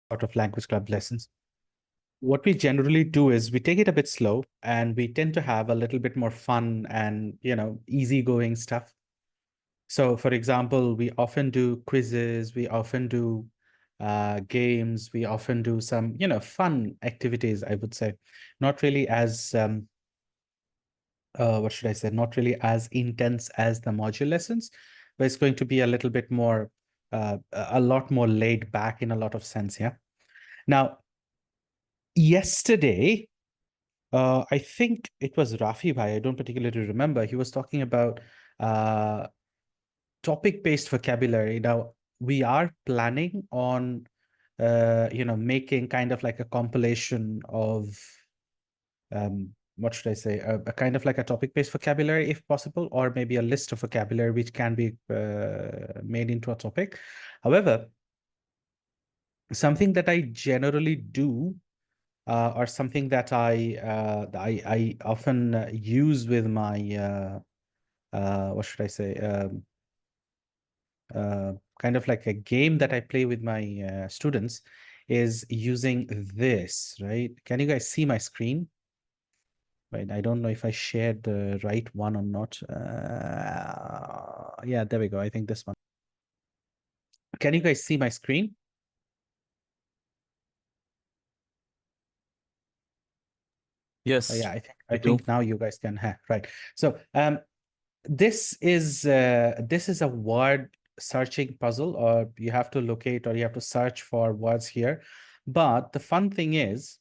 sort of language club lessons, what we generally do is we take it a bit slow and we tend to have a little bit more fun and, easygoing stuff. So, for example, we often do quizzes, we often do games, we often do some, fun activities, I would say. Not really as, what should I say, not really as intense as the module lessons, but it's going to be a little bit more, a lot more laid back in a lot of sense. Yeah. Now, yesterday, I think it was Rafi Bhai, I don't particularly remember. He was talking about topic-based vocabulary. Now, we are planning on, making kind of like a compilation of, what should I say, a kind of like a topic-based vocabulary, if possible, or maybe a list of vocabulary which can be made into a topic. However, something that I generally do or something that I often use with my what should I say, kind of like a game that I play with my students is using this, right? Can you guys see my screen? Right, I don't know if I shared the right one or not. Yeah, there we go. I think this one. Can you guys see my screen? Yes, Yeah, I we do. think now you guys can have right. So this is a word searching puzzle, or you have to locate or you have to search for words here. But the fun thing is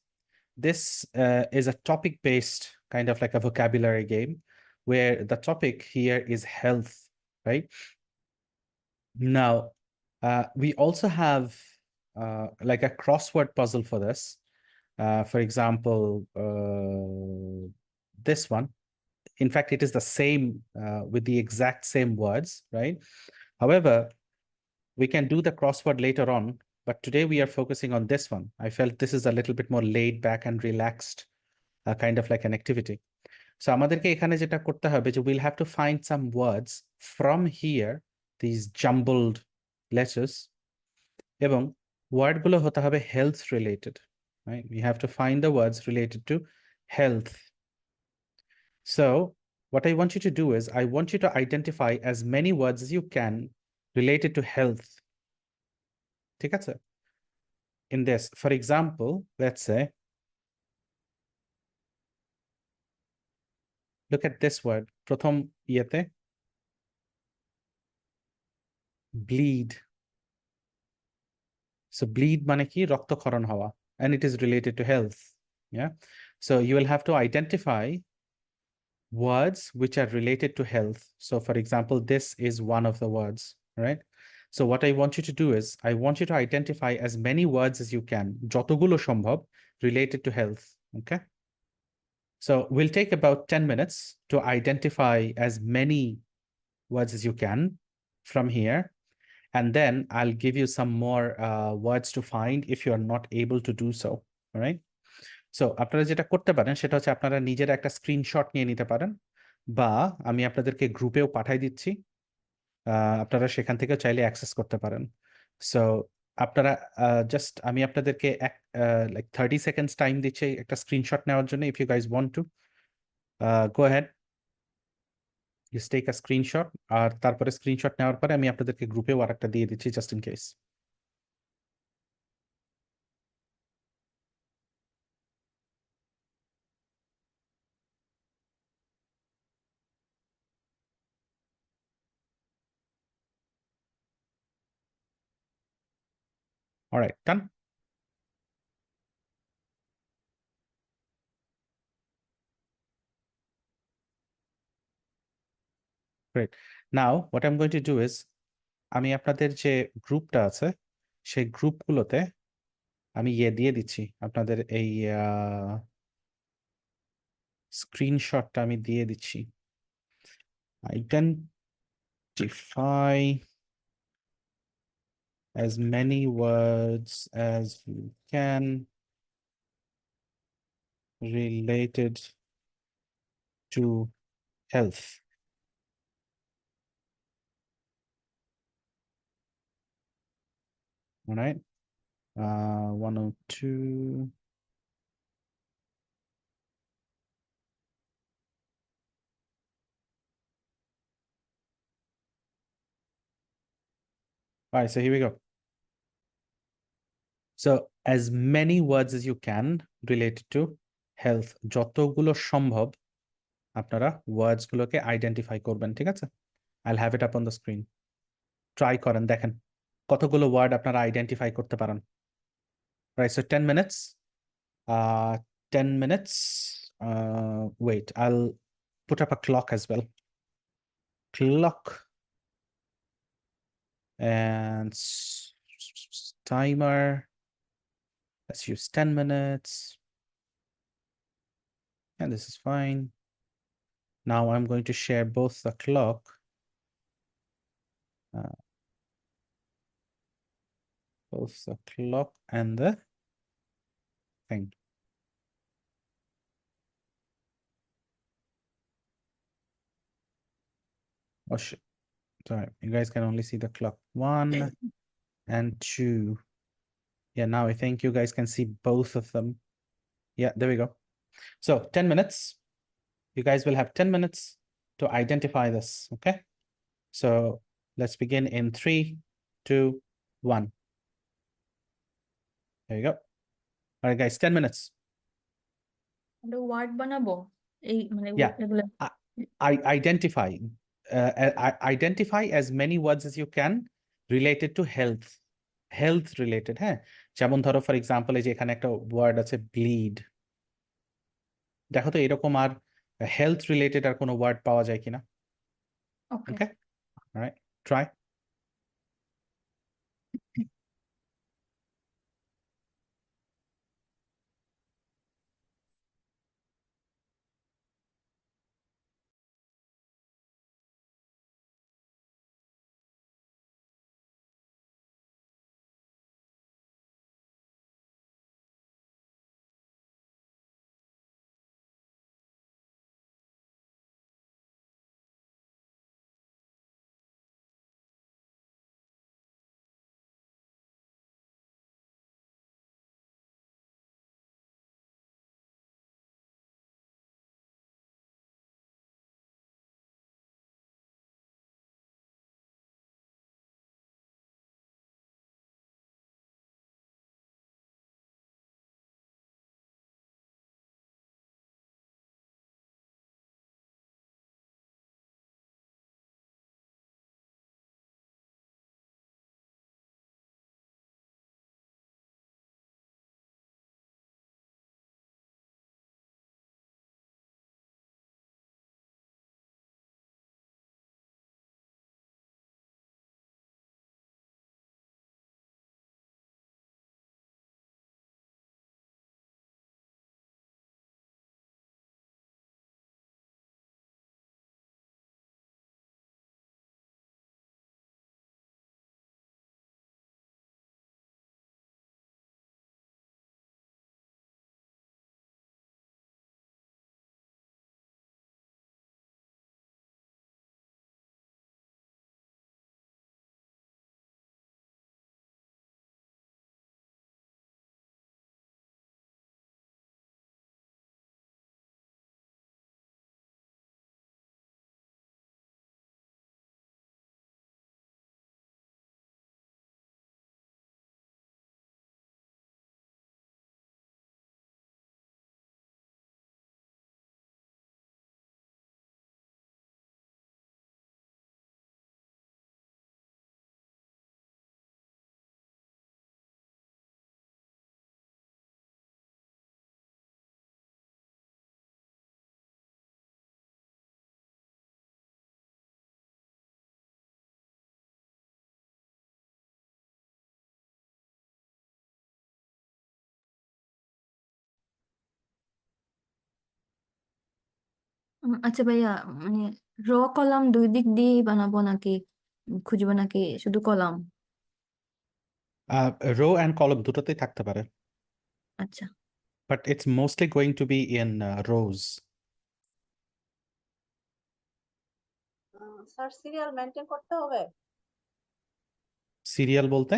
this is a topic based kind of like a vocabulary game where the topic here is health, right? Now, we also have like a crossword puzzle for this. For example, this one. In fact, it is the same with the exact same words, right? However, we can do the crossword later on, but today we are focusing on this one. I felt this is a little bit more laid back and relaxed, kind of like an activity. So আমাদেরকে এখানে যেটা করতে হবে যে we'll have to find some words from here, these jumbled letters, এবং ওয়ার্ডগুলো হতে হবে health related, right? We have to find the words related to health. So what I want you to do is I want you to identify as many words as you can related to health. ঠিক আছে? In this, for example, let's say, look at this word. প্রথম ইয়েতে bleed. So bleed মানে কি রক্তক্ষরণ হওয়া, and it is related to health. Yeah. So you will have to identify words which are related to health. So for example, this is one of the words, right? So what I want you to do is I want you to identify as many words as you can, যতগুলো সম্ভব, related to health. Okay. So we'll take about 10 minutes to identify as many words as you can from here. And then I'll give you some more words to find if you are not able to do so. All right. So আপনারা যেটা করতে পারেন সেটা হচ্ছে আপনারা নিজের একটা screenshot নিয়ে নিতে পারেন, বা আমি আপনাদেরকে গ্রুপেও পাঠাই দিচ্ছি, আপনারা সেখান থেকে চাইলে অ্যাক্সেস করতে পারেন। সো আপনারা জাস্ট আমি আপনাদেরকে লাইক 30 সেকেন্ডস টাইম দিচ্ছি একটা স্ক্রিনশট নেওয়ার জন্য। If you guys want to go ahead, just take a screenshot, আর তারপরে স্ক্রিনশট নেওয়ার পরে আমি আপনাদেরকে গ্রুপেও আরেকটা দিয়ে দিচ্ছি just in case. All right, done. Great. Now, what I'm going to do is আমি আপনাদের যে গ্রুপটা আছে সেই গ্রুপগুলোতে আমি ইয়ে দিয়ে দিচ্ছি, আপনাদের এই স্ক্রিনশটটা আমি দিয়ে দিচ্ছি। Identify as many words as you can related to health. All right. 102. All right, so here we go. So as many words as you can related to health, যতগুলো সম্ভব আপনারা words গুলোকে identify করবেন, ঠিক আছে? I'll have it up on the screen. Try করেন, দেখেন কতগুলো word আপনারা identify করতে পারেন। Right, so 10 minutes. 10 minutes. Wait, I'll put up a clock as well. Clock. And timer. Let's use 10 minutes. And this is fine. Now I'm going to share both the clock. Both the clock and the thing. Oh shit. Sorry, you guys can only see the clock. 1 and 2. Yeah, now I think you guys can see both of them. Yeah, there we go. So 10 minutes. You guys will have 10 minutes to identify this, okay? So let's begin in 3, 2, 1. There you go. All right, guys, 10 minutes. Word বানাবো এই মানে Yeah. এগুলো Identify as many words as you can related to health related, হ্যাঁ? যেমন ধরো for example এই যে এখানে একটা ওয়ার্ড আছে ব্লিড। দেখো তো এরকম আর হেলথ রিলেটেড আর কোনো ওয়ার্ড পাওয়া যায় কিনা। ওকে Okay, all right, try. আচ্ছা ভাইয়া মানে র কলাম দুই দিক দিয়ে বানাবো নাকি খুঁজবো নাকি শুধু কলাম? Row and column দুটোতেই থাকতে পারে, আচ্ছা but it's mostly going to be in rows. Sir serial maintain করতে হবে, সিরিয়াল বলতে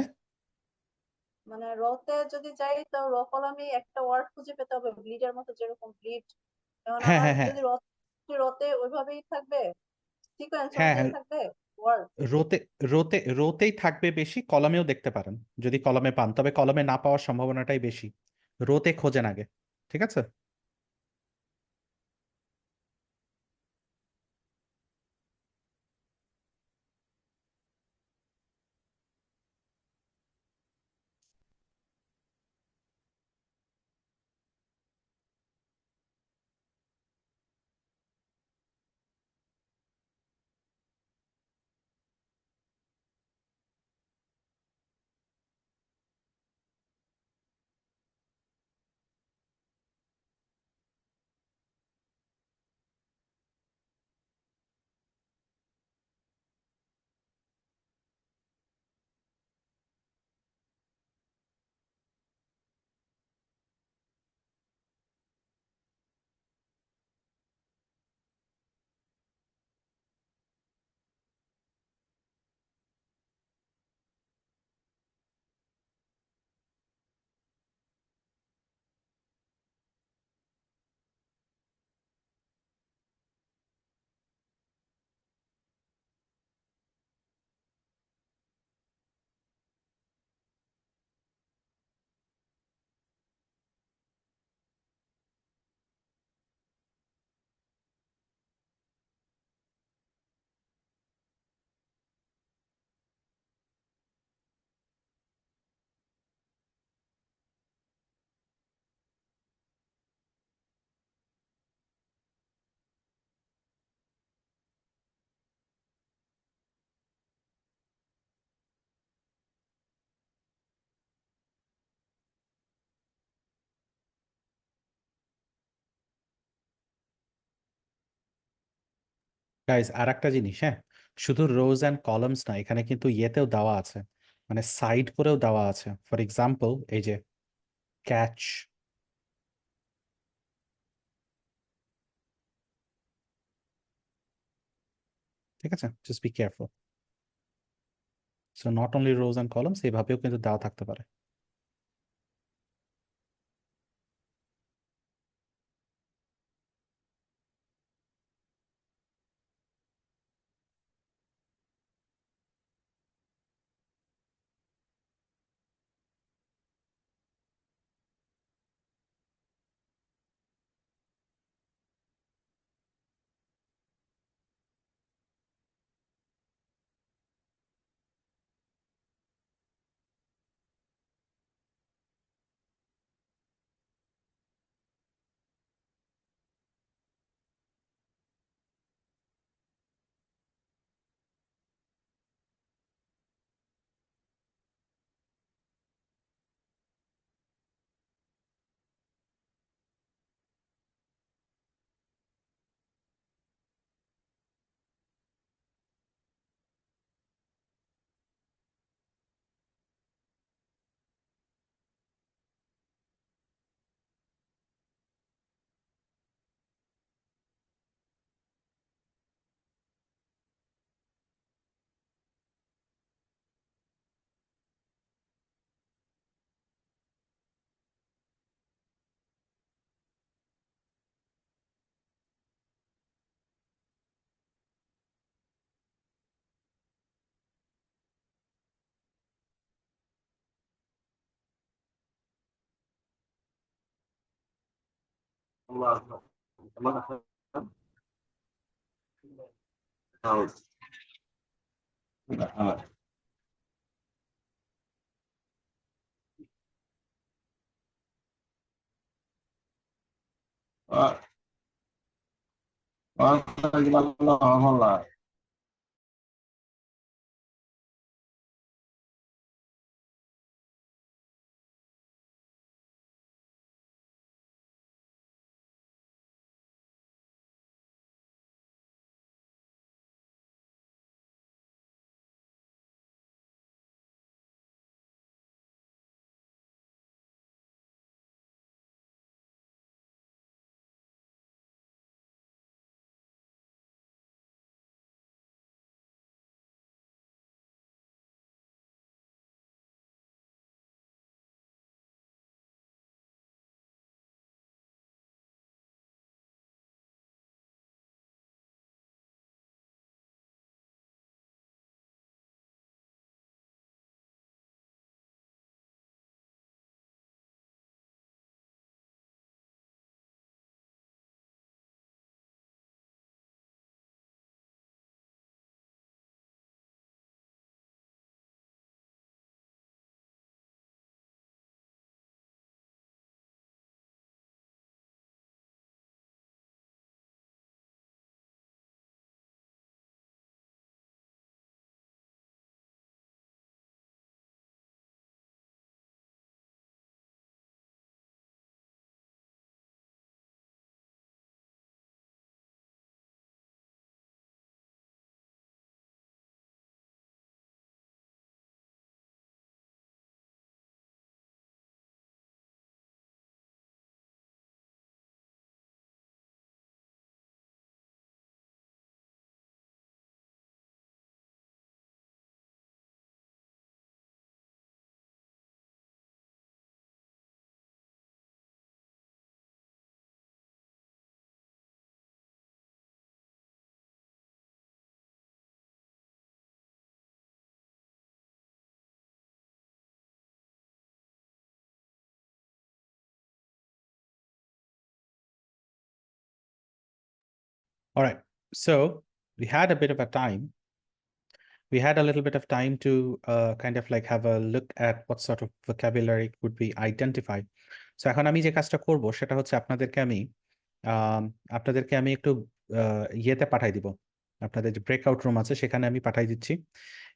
মানে রতে যদি যাই তো র কলামে একটা ওয়ার্ড খুঁজে পেতে হবে, ব্লিডের মতো, যেরকম ব্লিড। এখন হ্যাঁ আমার হ্যাঁ হ্যাঁ যদি রতে ওইভাবেই থাকবে, সিকোয়েন্স হ্যাঁ অনুযায়ী হ্যাঁ থাকবে ওয়ার্ড। রোতে রোতেই থাকবে বেশি, কলমেও দেখতে পারেন যদি কলমে পান, তবে কলমে না পাওয়ার সম্ভাবনাটাই বেশি। রোতে খোঁজেন আগে, ঠিক আছে? গাইজ আর একটা জিনিস, হ্যাঁ, শুধু রোজ অ্যান্ড কলামস না, এখানে কিন্তু ইয়েতেও দেওয়া আছে, মানে সাইড করেও দেওয়া আছে। ফর এক্সাম্পল এই যে ক্যাচ, ঠিক আছে? Just be careful. So not only rose and columns, এইভাবেও কিন্তু দেওয়া থাকতে পারে। All right. So we had a bit of a time. We had a little bit of time to kind of like have a look at what sort of vocabulary could we identify. So এখন আমি যে কাজটা করব সেটা হচ্ছে আপনাদেরকে আমি একটু ইয়েতে পাঠাই দিব। আপনাদের যে ব্রেকআউট রুম আছে সেখানে আমি পাঠাই দিচ্ছি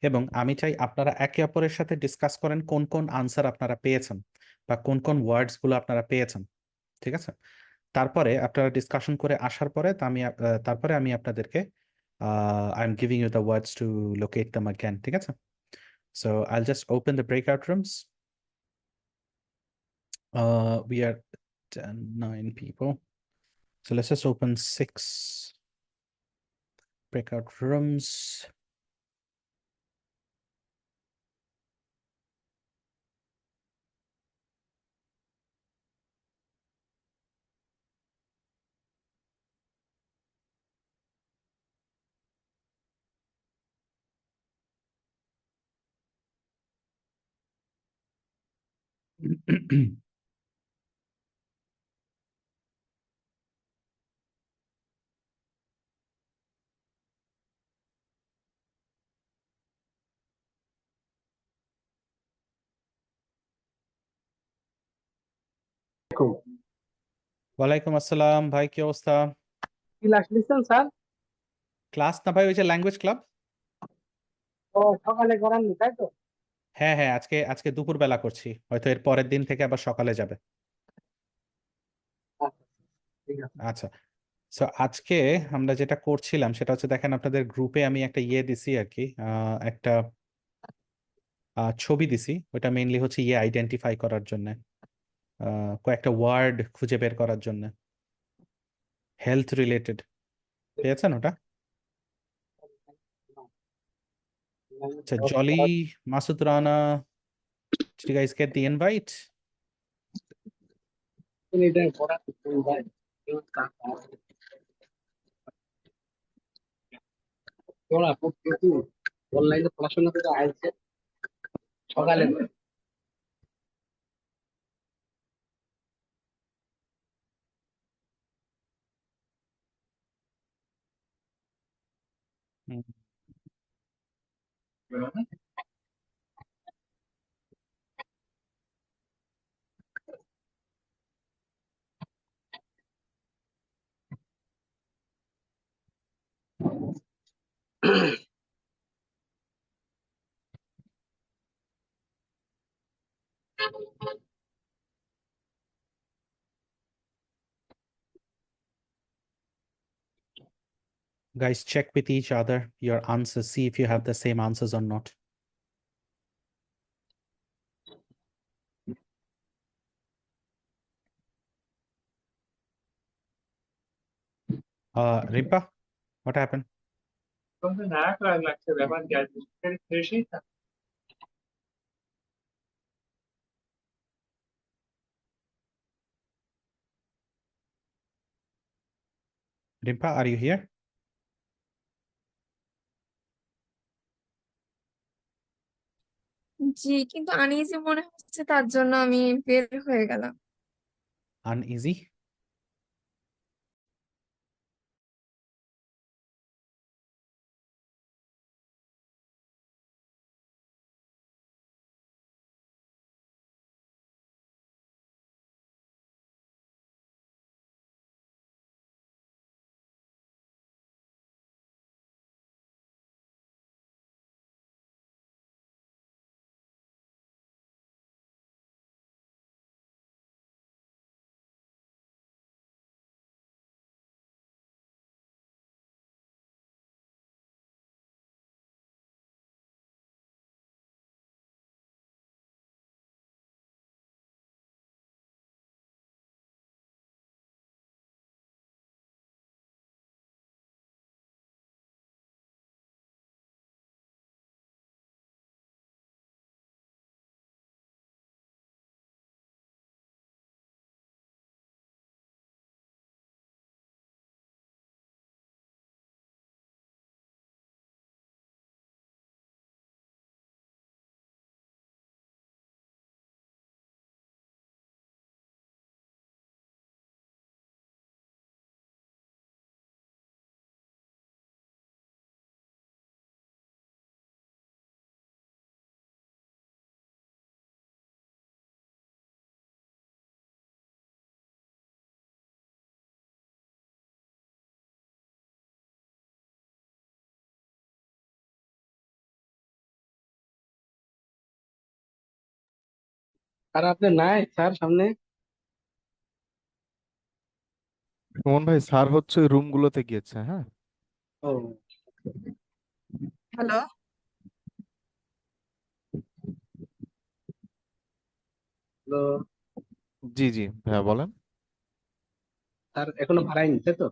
এবং আমি চাই আপনারা একে অপরের সাথে ডিসকাস করেন কোন কোন আনসার আপনারা পেয়েছেন বা কোন কোন ওয়ার্ডস গুলো আপনারা পেয়েছেন। ঠিক আছে? তারপরে আপনারা ডিসকাশন করে আসার পরে তারপরে আমি আপনাদেরকে I'm giving you the words to locate them again. ঠিক আছে? So I'll just open the breakout rooms. We are 10, 9 people. So let's just open 6 breakout rooms. ওয়ালাইকুম আসসালাম ভাই, কি অবস্থা? ক্লাস নিচ্ছেন স্যার? ক্লাস না ভাই, ওই যে ল্যাঙ্গুয়েজ ক্লাব। ও সকালে করাননি তাই তো? হ্যাঁ হ্যাঁ, আজকে দুপুর বেলা করছি, হয়তো এর পরের দিন থেকে আবার সকালে যাবে। আচ্ছা, ঠিক আছে। আচ্ছা, সো আজকে আমরা যেটা করছিলাম সেটা হচ্ছে, দেখেন আপনাদের গ্রুপে আমি একটা ইয়ে দিছি আর কি, একটা ছবি দিছি। ওটা মেইনলি হচ্ছে ইয়ে আইডেন্টিফাই করার জন্য, কয়েকটা ওয়ার্ড খুঁজে বের করার জন্য, হেলথ রিলেটেড। পেয়েছেন ওটা? আচ্ছা, Jolly, Masud Rana, did you guys get the invite? এটাই পড়া ভাই। তোরা প্রত্যেকদিন অনলাইনে পড়াশোনা করে আসছে সকালে। Hmm. Guys, check with each other your answers, see if you have the same answers or not. Rimpa, what happened? লাগছে ব্যাপার কি? Rimpa, are you here? জি, কিন্তু আনইজি মনে হচ্ছে, তার জন্য আমি বের হয়ে গেলাম। Uneasy? আর আপনি নাই স্যার সামনে? সুমন ভাই, স্যার হচ্ছে ওই রুম গুলোতে গিয়েছে, হ্যাঁ। ও হ্যালো তো জি জি ভাইয়া বলেন। স্যার এখনো বাড়ায়নি তাই তো?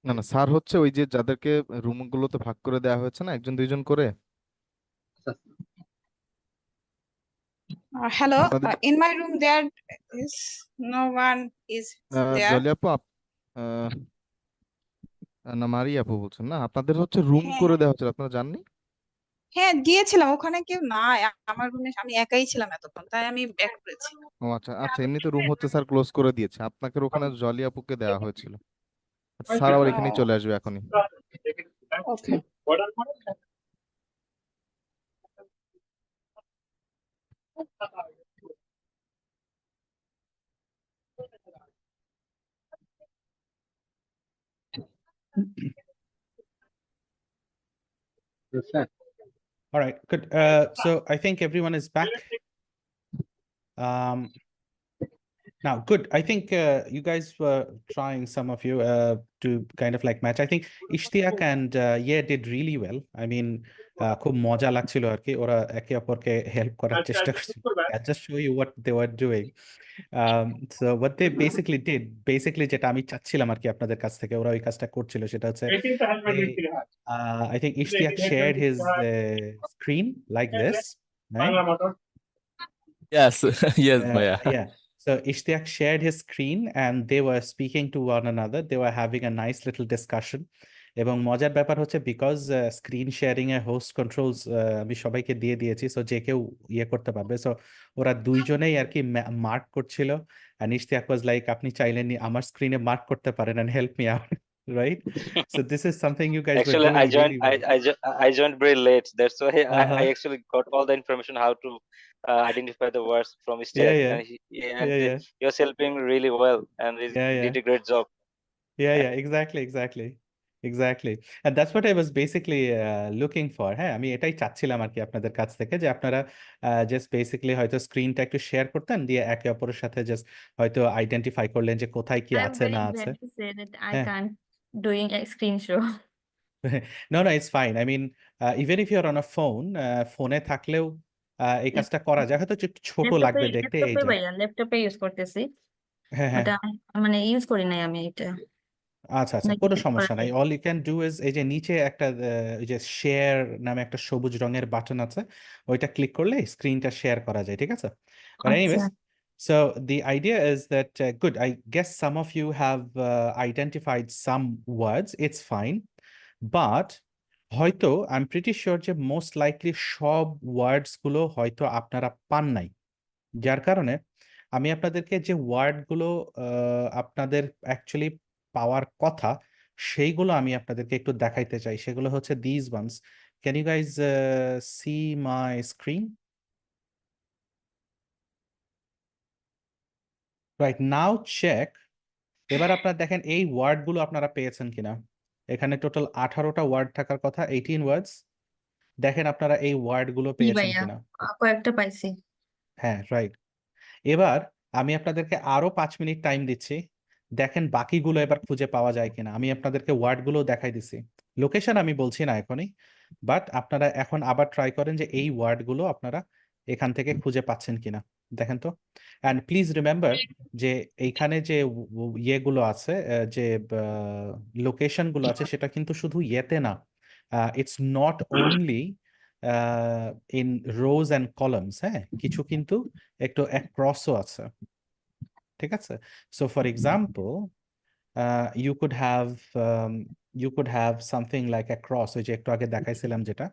না না, স্যার হচ্ছে ওই যে যাদেরকে রুম গুলোতে ভাগ করে দেওয়া হয়েছে না, একজন দুইজন করে। আচ্ছা, Hello, আপনাদের in my room there is no one is there. Jolly আপু আহ, না মারি আপু বলছেন না, আপনাদের হচ্ছে রুম হ্যাঁ করে হ্যাঁ দেওয়া হচ্ছে, আপনারা জাননি? হ্যাঁ দিয়েছিলাম, ওখানে কেউ নাই। আমার রুমে আমি একাই ছিলাম এতক্ষণ, তাই আমি ব্যাক করেছি। ও আচ্ছা আচ্ছা, এমনিতে রুম হচ্ছে স্যার ক্লোজ করে দিয়েছে, আপনাকে ওখানে জলি আপুকে দেওয়া হয়েছিল। আচ্ছা, স্যার আবার এখানেই চলে আসবে এখনই। Okay. Sir All right, good. So I think everyone is back. Um, Now, good. I think you guys were trying, some of you, to kind of like match. I think Ishtiak and Ye did really well. I mean, খুব মজা লাগছিল আর কি, ওরা একে অপরকে help করার চেষ্টা করছিল। I'll just show you what they were doing. So what they basically যেটা আমি চাচ্ছিলাম আর কি আপনাদের কাছ থেকে, ওরা ওই কাজটা করছিল, সেটা হচ্ছে I think Ishtiak shared his screen like this, right? Yes, yes, ভাইয়া। Yeah. So Ishtiak shared his screen and they were speaking to one another. They were having a nice little discussion. এবং মজার ব্যাপার হচ্ছে, because screen sharing A host controls আমি সবাইকে দিয়ে দিয়েছি, so যে কেউ ইয়ে করতে পারবে। সো ওরা দুইজনেই আর কি মার্ক করছিল, and Ishtiak was like, আপনি চাইলে আমার স্ক্রিনে মার্ক করতে পারেন and help me out, right? So this is something you guys were Actually, I doing joined. really well. I joined very late. That's why I Uh-huh. actually got all the information how to identify the words from Yeah, Stack, yeah. and and Yeah, yeah. he was helping really well, and he Yeah, yeah. did a great job. Yeah, exactly. And that's what I was basically looking for. হ্যাঁ, আমি এটাই চাচ্ছিলাম আর কি আপনাদের কাছ থেকে, যে আপনারা জাস্ট বেসিক্যালি হয়তো স্ক্রিনটা একটু শেয়ার করতেন, দিয়ে একে অপরের সাথে জাস্ট হয়তো আইডেন্টিফাই করলেন যে কোথায় কি I'm আছে very না glad আছে। to say that I হ্যাঁ, can't doing a screen show. no, it's fine. I mean, even if you're on a phone, ফোনে থাকলেও এই কাজটা করা যায়, হয়তো একটু ছোট লাগবে দেখতে, এই যে। ল্যাপটপে ইউজ করতেছি, হ্যাঁ, ওটা মানে ইউজ করি নাই আমি এটা। আচ্ছা, নাকি কোনো করা সমস্যা নাই। যায়? All you can do is, এই যে নিচে একটা ওই যে শেয়ার নামে একটা সবুজ রঙের বাটন আছে, ওইটা ক্লিক করলে স্ক্রিনটা শেয়ার করা যায়, ঠিক আছে? বাট আচ্ছা, anyways, so the idea is that good, I guess some of you have identified some words. It's fine, but হয়তো I'm pretty sure যে most likely সব ওয়ার্ডস গুলো হয়তো আপনারা পান নাই, যার কারণে আমি আপনাদেরকে যে ওয়ার্ডগুলো আপনাদের অ্যাকচুয়ালি পাওয়ার কথা, সেইগুলো আমি আপনাদেরকে একটু দেখাইতে চাই। সেগুলো হচ্ছে this ones. Can you guys see my screen? Right now check. এবার আপনারা দেখেন এই ওয়ার্ডগুলো আপনারা পেয়েছেন কিনা। এখানে টোটাল 18টা ওয়ার্ড থাকার কথা, 18 ওয়ার্ডস। দেখেন আপনারা এই ওয়ার্ডগুলো জি পেয়েছেন ভাইয়া, কিনা। কয়েকটা পাইছি। হ্যাঁ, রাইট। এবার আমি আপনাদেরকে আরো 5 মিনিট টাইম দিচ্ছি, দেখেন বাকিগুলো এবার খুঁজে পাওয়া যায় কিনা। আমি আপনাদেরকে ওয়ার্ডগুলো দেখাই দিছি, লোকেশন আমি বলছি না এখনই, বাট আপনারা এখন আবার ট্রাই করেন যে এই ওয়ার্ডগুলো আপনারা এখান থেকে খুঁজে পাচ্ছেন কিনা, দেখেন তো। অ্যান্ড প্লিজ রিমেম্বার যে এইখানে যে ইয়েগুলো আছে, যে লোকেশনগুলো আছে, সেটা কিন্তু শুধু ইয়েতে না, it's not only in rose and columns, হ্যাঁ, কিছু কিন্তু একটু অ্যাক্রসও আছে, ঠিক আছে? So for example, you could have something like across, ওই যে একটু আগে দেখাইছিলাম যেটা,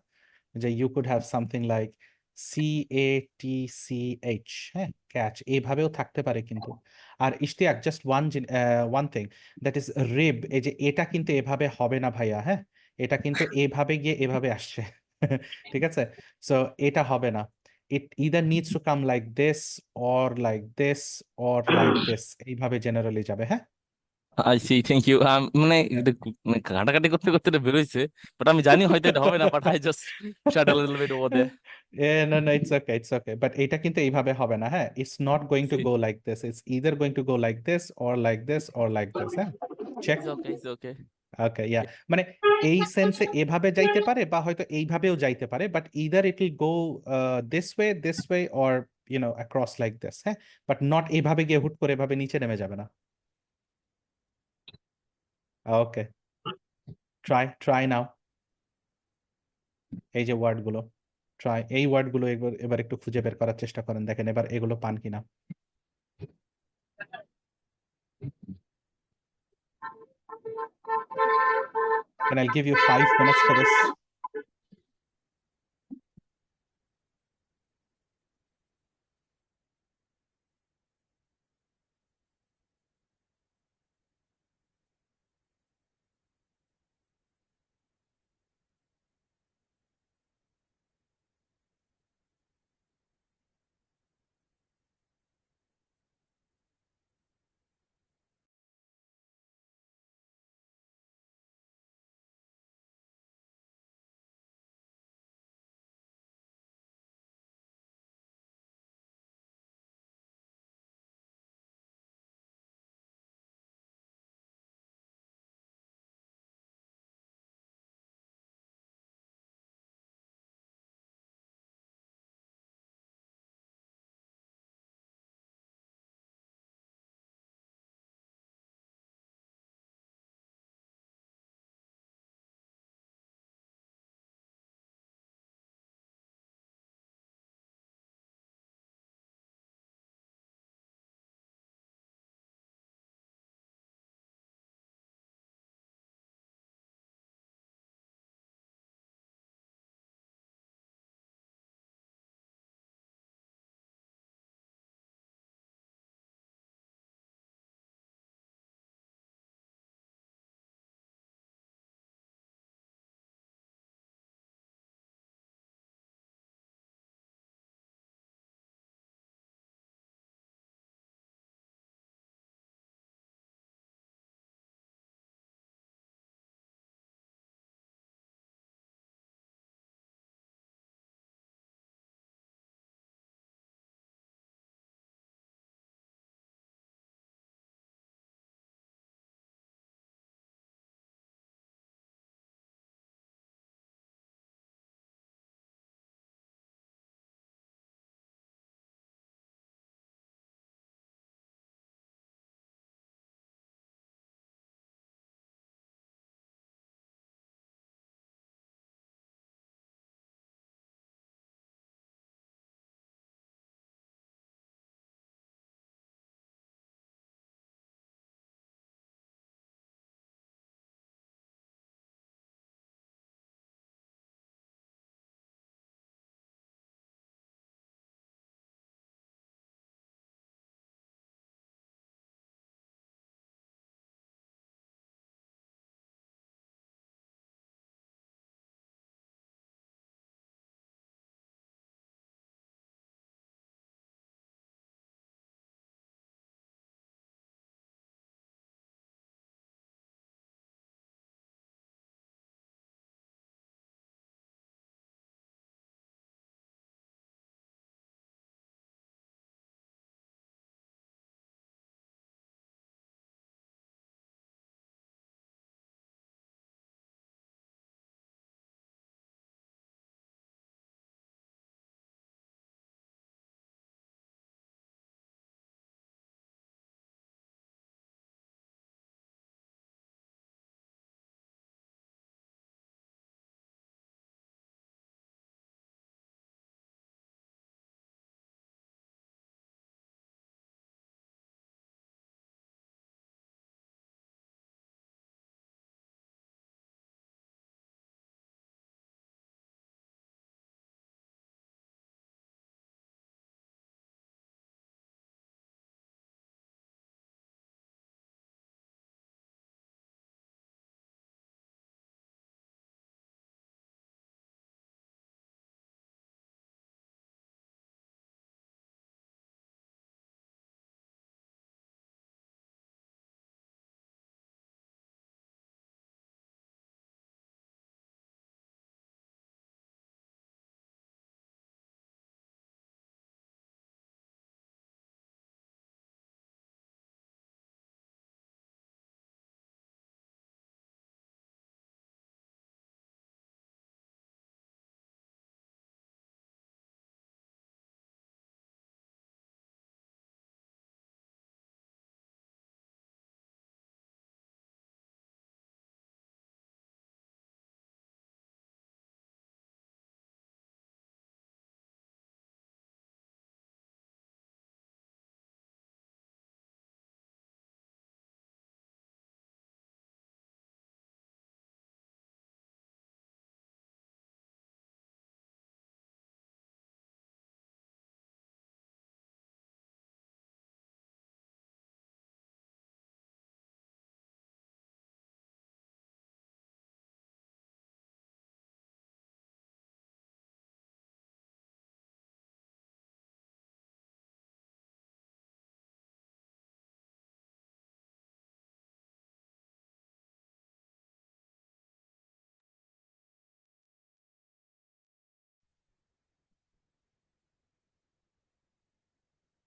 যে you could have something like CATCH, হ্যাঁ, ক্যাচ, এইভাবেও থাকতে পারে কিন্তু। আর Ishtiaq, just one thing, that is rib, এই যে এটা কিন্তু এভাবে হবে না ভাইয়া, হ্যাঁ, এটা কিন্তু এভাবে গিয়ে এভাবে আসছে, ঠিক আছে? সো এটা হবে না, it either needs to come like this or like this or like this, এইভাবে জেনারেলি যাবে, হ্যাঁ। I see, thank you. মানে এটা মানে ঘাটাঘাটি করতে করতে এটা বেরোইছে, বাট আমি জানি হয়তো এটা হবে না, but I just shut a little bit over there. No, no, it's okay. But এটা কিন্তু এইভাবে হবে না, হ্যাঁ? It's not going to see, go like this. It's either going to go like this or like this or like this, হ্যাঁ? Check. It's okay, it's okay. Okay, yeah. মানে এই সেন্সে এভাবে যাইতে পারে বা হয়তো এইভাবেও যাইতে পারে, but either it will go this way or across like this, হ্যাঁ? But not এইভাবে গিয়ে হুট করে এভাবে নিচে নেমে যাবে না। Okay, try now. এই যে ওয়ার্ড গুলো, ট্রাই এই ওয়ার্ড গুলো এবার একটু খুঁজে বের করার চেষ্টা করেন, দেখেন এবার এগুলো পান কিনা। And I'll give you 5 minutes for this.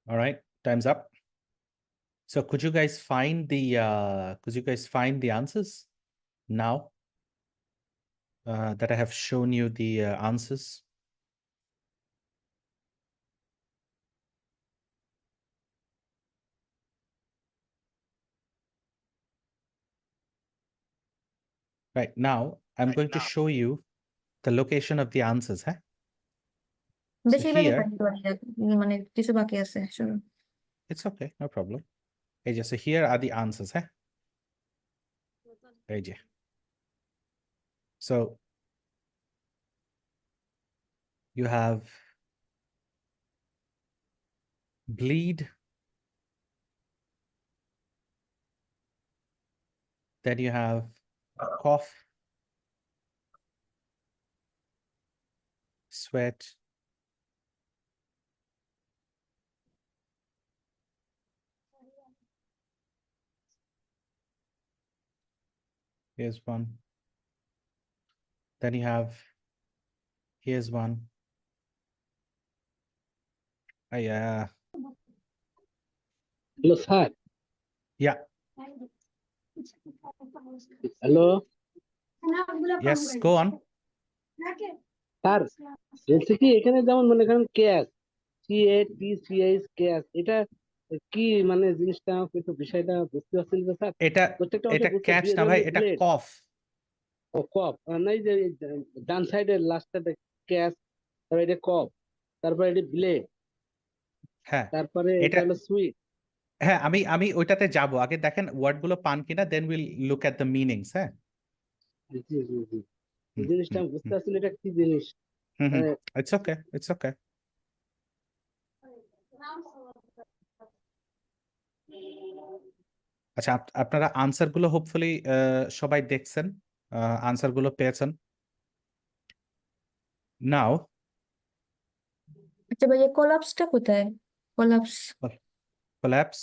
All right, time's up. So could you guys find the answers now that I have shown you the answers? Right, now I'm going to show you the location of the answers, huh? So বেশিরভাগই here, পারি পারি মানে কিছু বাকি আছে শুনো it's okay, no problem. AJ, so here are the answers, huh? AJ. So you have bleed, then you have cough, sweat, here's one. Then you have, here's one. Oh, yeah. Hello sir Yeah. Hello Yes, go on. Sir বলছি কি এখানে যেমন মনে করেন cash CATCH cash এটা কি মানে জিনিসটা আমাকে একটু বিষয়টা বুঝতে পারছেন তো স্যার এটা প্রত্যেকটা এটা অংশে বুঝতে ক্যাচ না ভাই, এটা ব্লেড কফ। ও কপ নাই যে এই ডান সাইডের লাস্টটা ক্যাশ তারপরে এটা কপ তারপরে এটা ব্লেড হ্যাঁ, তারপরে এটা এটা হলো সুইট হ্যাঁ, আমি ওইটাতে যাব। আগে দেখেন ওয়ার্ড গুলো পান কিনা, then will look at the meanings. হ্যাঁ, জি জি জি এই হুম, জিনিসটা হুম, আমি বুঝতে হুম, পারছি না এটা কি জিনিস হুম, হুম। আহ, ইটস ওকে, ইটস ওকে। আচ্ছা, আপনারা আনসার গুলো হোপফুলি সবাই দেখছেন, আনসার গুলো পেয়েছেন। নাও আচ্ছা ভাইয়া কোলাপসটা কোথায় কোলাপস কোল্যাপস,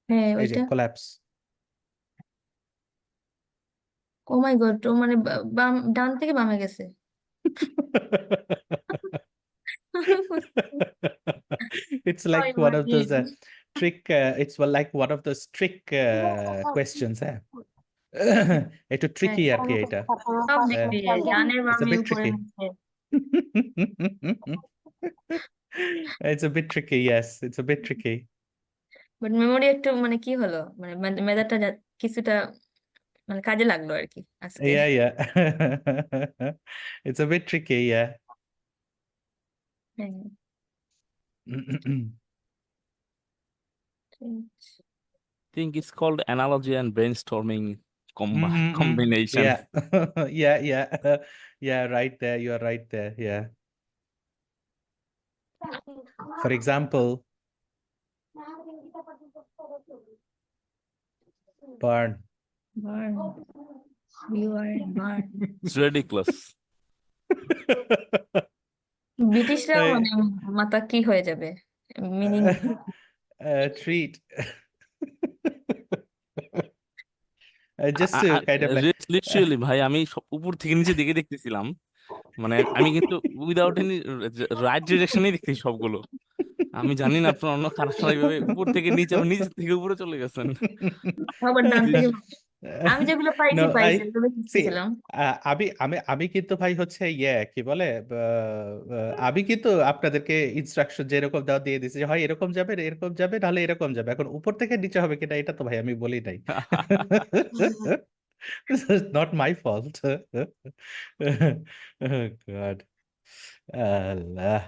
হ্যাঁ এই যে ওইটা কোল্যাপস। ও মাই গড ও মানে বাম ডান থেকে বামে গেছে It's like Sorry, one of those Martin. it's like one of those trick questions, হ্যাঁ। একটু ট্রিকি আর কি এটা। সব দিক দিয়ে ডানের It's a বামে bit উপরে tricky. নিচে It's a bit tricky, yes, it's a bit tricky. But memory একটু মানে কি হলো মানে মেধাটা কিছুটা মানে কাজে লাগলো আর কি আজকে Yeah, yeah. It's a bit tricky, yeah. হ্যাঁ think it's called analogy and brainstorming Mhm, combination. yeah. Yeah, yeah. Yeah, right there. You are right there. Yeah. For example, burn. Burn you are burn It's ridiculous. ব্রিটিশরাও এই, মানে মাথা কি হয়ে যাবে meaning treat. Just to kind of like, literally ভাই আমি উপর থেকে নিচে দিকে দেখতেছিলাম, মানে আমি কিন্তু উইদাউট এনি রাইট ডিরেকশনেই দেখতেছি সবগুলো। আমি জানি না আপনার অন্য কারো এইভাবে উপর থেকে নিচে আবার নিচে থেকে উপরে চলে গেছেন। আবার ডান থেকে আমি যেগুলো পাইছি no, পাইছি এগুলো see, শিখতেছিলাম আমি কিন্তু ভাই হচ্ছে কি বলে, আমি কিন্তু আপনাদেরকে ইনস্ট্রাকশন যেরকম দাও দিয়ে দিছি, যে হয় এরকম যাবে নাহলে এরকম যাবে। এখন উপর থেকে নিচে হবে কিনা এটা তো ভাই আমি বলি নাই। This is not my fault. Oh God. Allah.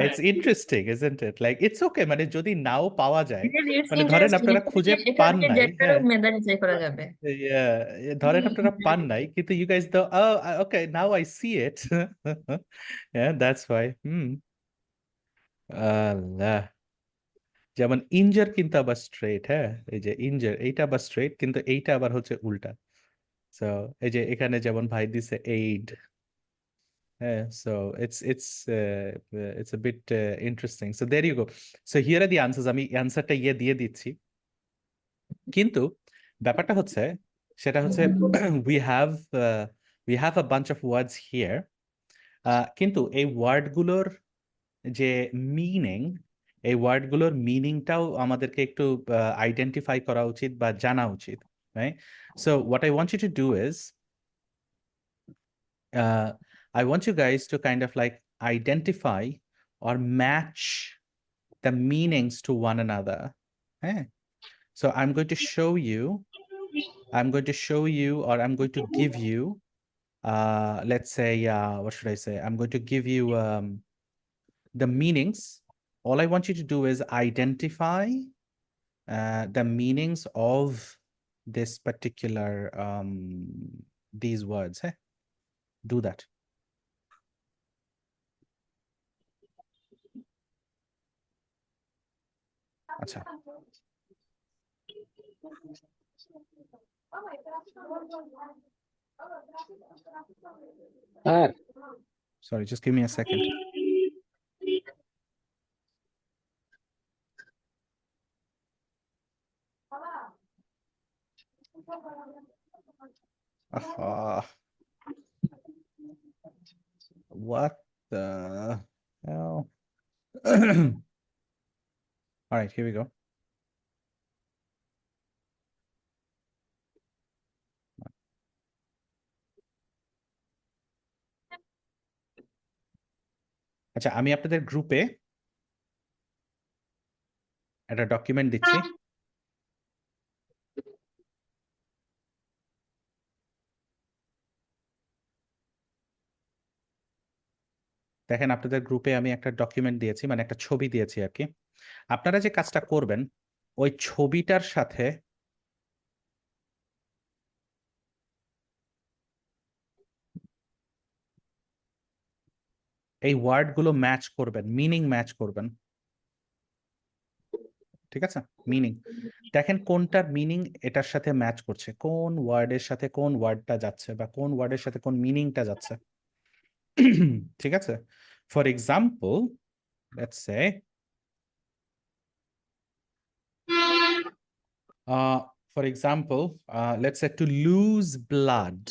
It's interesting, isn't it? Like it's okay, মানে যদি নাও পাওয়া যায়, মানে ধরেন আপনারা খুঁজে পান নাই, হ্যাঁ, মেধারে চেক করা যাবে yeah, ধরেন আপনারা পান নাই, কিন্তু you guys though, oh, okay, now I see it. Yeah, that's why. আল্লাহ। যেমন ইঞ্জার কিন্তু আবার স্ট্রেট, হ্যাঁ, এই যে ইঞ্জার এইটা আবার স্ট্রেট, কিন্তু এইটা আবার হচ্ছে উল্টা। সো এই যে এখানে যেমন ভাই দিছে এইড, হ্যাঁ, so it's a bit interesting. So there you go. So here are the answers. আমি অ্যান্সারটা দিয়ে দিচ্ছি, কিন্তু ব্যাপারটা হচ্ছে সেটা হচ্ছে we have a bunch of words here, কিন্তু এই ওয়ার্ডগুলোর যে মিনিং এই ওয়ার্ডগুলোর মিনিংটাও আমাদেরকে একটু আইডেন্টিফাই করা উচিত বা জানা উচিত, right? So what I want you to do is I want you guys to kind of like identify or match the meanings to one another. Eh? So I'm going to show you or I'm going to give you let's say what should I say? I'm going to give you the meanings. All I want you to do is identify the meanings of this particular these words. Eh? Do that. আচ্ছা, sir sorry, just give me a second. What the hell? All right, here we go. আচ্ছা, আমি আপনাদের গ্রুপে একটা document দিচ্ছি। দেখেন, আপনাদের গ্রুপে আমি একটা ডকুমেন্ট দিয়েছি, মানে একটা ছবি দিয়েছি আর কি। আপনারা যে কাজটা করবেন, ওই ছবিটার সাথে এই ওয়ার্ডগুলো ম্যাচ করবেন, মিনিং ম্যাচ করবেন। ঠিক আছে? মিনিং দেখেন কোনটার মিনিং এটার সাথে ম্যাচ করছে, কোন ওয়ার্ডের সাথে কোন ওয়ার্ডটা যাচ্ছে বা কোন ওয়ার্ডের সাথে কোন মিনিংটা যাচ্ছে। ঠিক আছে? For example, let's say for example, let's say to lose blood.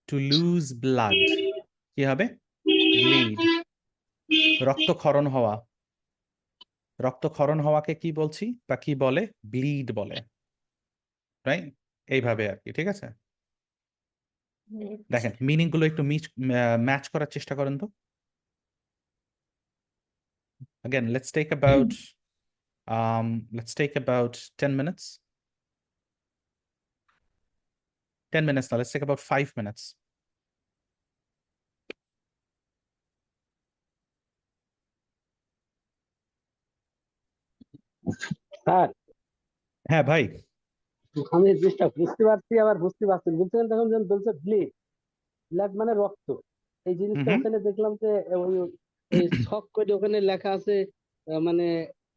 To lose blood কি হবে? Bleed. রক্তক্ষরণ হওয়া। রক্তক্ষরণ হওয়াকে কি বলছি বা কি বলে? ব্লিড বলে, রাইট? এইভাবে আর কি। ঠিক আছে? দেখেন মিনিং গুলো একটু ম্যাচ করার চেষ্টা করেন তো। Again, let's take about 10 minutes. 10 minutes now. Let's take about 5 minutes. Sir হ্যাঁ ভাই। আমি জিনিসটা বুঝতে পারছি আবার বুঝতে পারছি না। বুঝতে তখন যখন বলছে ব্লিড, ব্লাড মানে রক্ত, এই জিনিসটা হুম। ওখানে দেখলাম যে ওই ওই ছক করে ওখানে লেখা আছে, মানে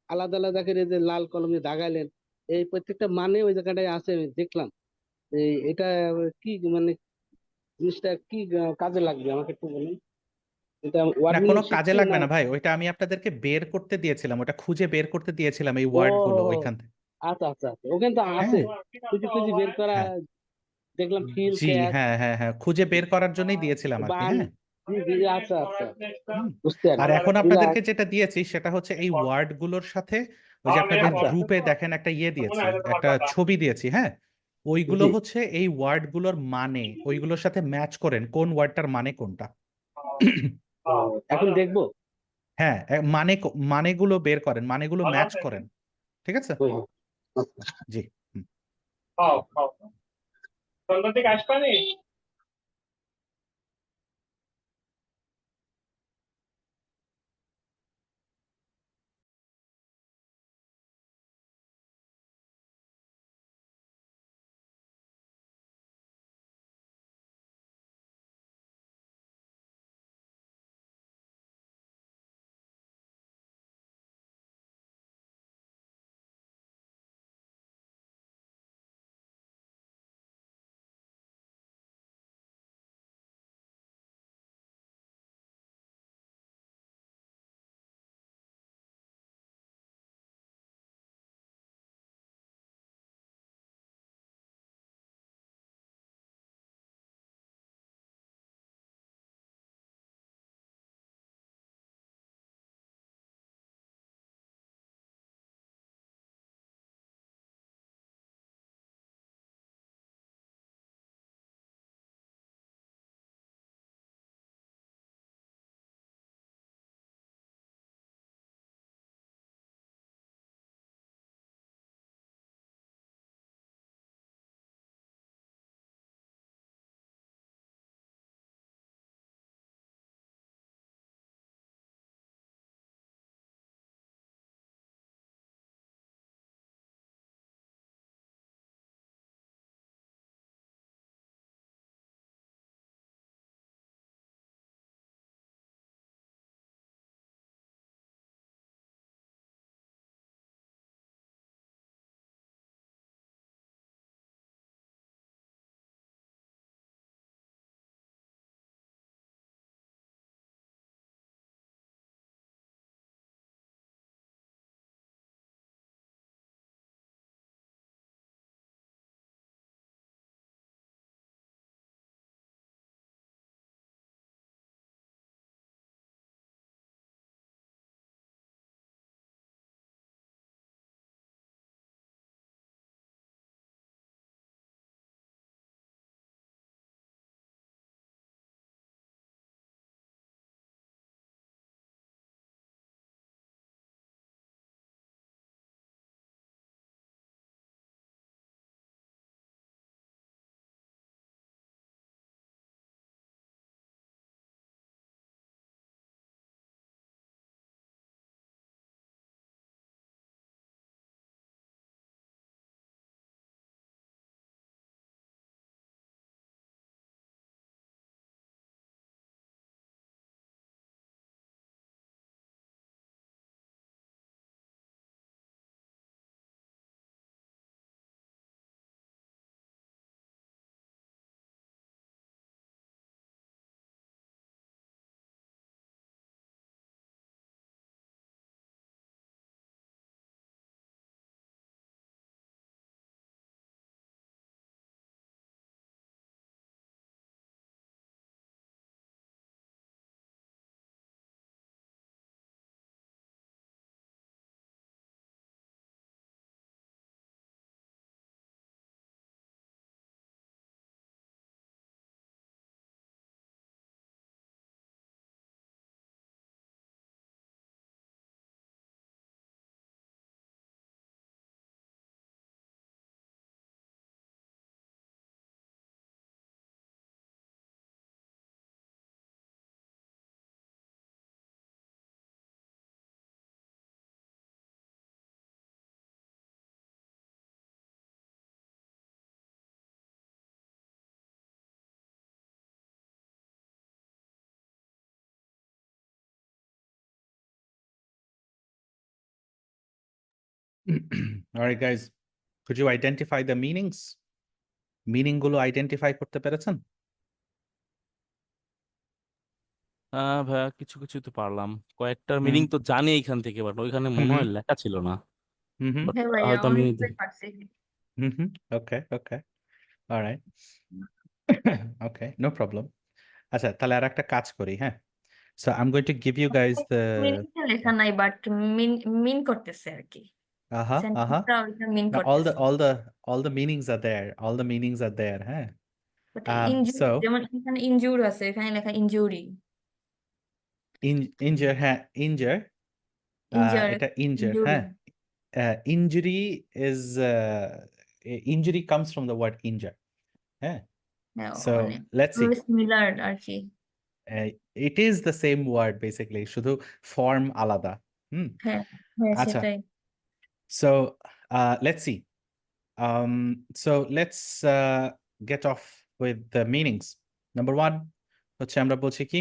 আলাদা আলাদা করে যে লাল কলমে দাগাইলেন, এই প্রত্যেকটা মানে ওই জায়গাটায় আছে আমি দেখলাম। এটা কি মানে জিনিসটা কি কাজে লাগবে আমাকে একটু বলুন। এটা ওয়ার্ড না, মিনিং কোনো কাজে শিখছি লাগবে না? না ভাই, ওইটা আমি আপনাদেরকে বের করতে দিয়েছিলাম, ওটা খুঁজে বের করতে দিয়েছিলাম এই ও ওয়ার্ড গুলো ওইখান থেকে। আচ্ছা আচ্ছা আচ্ছা, ওখানে তো আছে, হ্যাঁ খুঁজি খুঁজি বের করা হ্যাঁ দেখলাম, ফিল জি, ক্যাচ হ্যাঁ হ্যাঁ হ্যাঁ, খুঁজে বের করার জন্যই দিয়েছিলাম আর কি। বান। হ্যাঁ। জি জি জি, আচ্ছা আচ্ছা, হুম। বুঝতে আর পারছি। এখন আপনাদেরকে রিল্যাক্স। যেটা দিয়েছি সেটা হচ্ছে এই ওয়ার্ড গুলোর সাথে ওই যে আপনাদের আচ্ছা গ্রুপে দেখেন একটা ইয়ে দিয়েছি, একটা ছবি দিয়েছি। হ্যাঁ, ওইগুলো জি, হচ্ছে এই ওয়ার্ড গুলোর মানে, ওইগুলোর সাথে ম্যাচ করেন কোন ওয়ার্ডটার মানে কোনটা। এখন দেখবো। হ্যাঁ, মানেগুলো বের করেন, মানেগুলো ম্যাচ করেন। ঠিক আছে? হুম, আচ্ছা। জি। হুম। All right, guys. Could you identify the meanings? Meaning গুলো identify করতে পেরেছেন? ভাইয়া কিছু কিছু তো পারলাম, কয়েকটার হুম মিনিং তো জানি এখান থেকে, বাট ওইখানে হুম মনে হুম হয় লেখা ছিল না, হুম হুম বাট হ্যাঁ ভাইয়া হয়তো আমি অনেকগুলোই পারছি। হুম Okay, okay. All right. Okay, no problem. আচ্ছা, তাহলে আর একটা কাজ করি, হ্যাঁ? So I'm going to give you guys the মিনিংটা লেখা নাই বাট মিন মিন করতেছে আর কি, uh-huh. সেন্টেন্সটা ওইটা মিন Now করতেছে। all the meanings are there. All the meanings are there, হ্যাঁ? বাট So ইনজুরি, যেমন এখানে ইনজুর আছে, এখানে লেখা ইনজুরি, injure, হ্যাঁ, injure, ইনজার, এটা injure, ইনজুরি। হ্যাঁ? Injury is injury comes from the word injure, হ্যাঁ? হ্যাঁ So অনেক let's see. সিমিলার আর কি। It is the same word basically, শুধু form আলাদা। হ্যাঁ হ্যাঁ আচ্ছা, সেটাই। so let's see. So let's get off with the meanings. Number one, হচ্ছে আমরা বলছি কি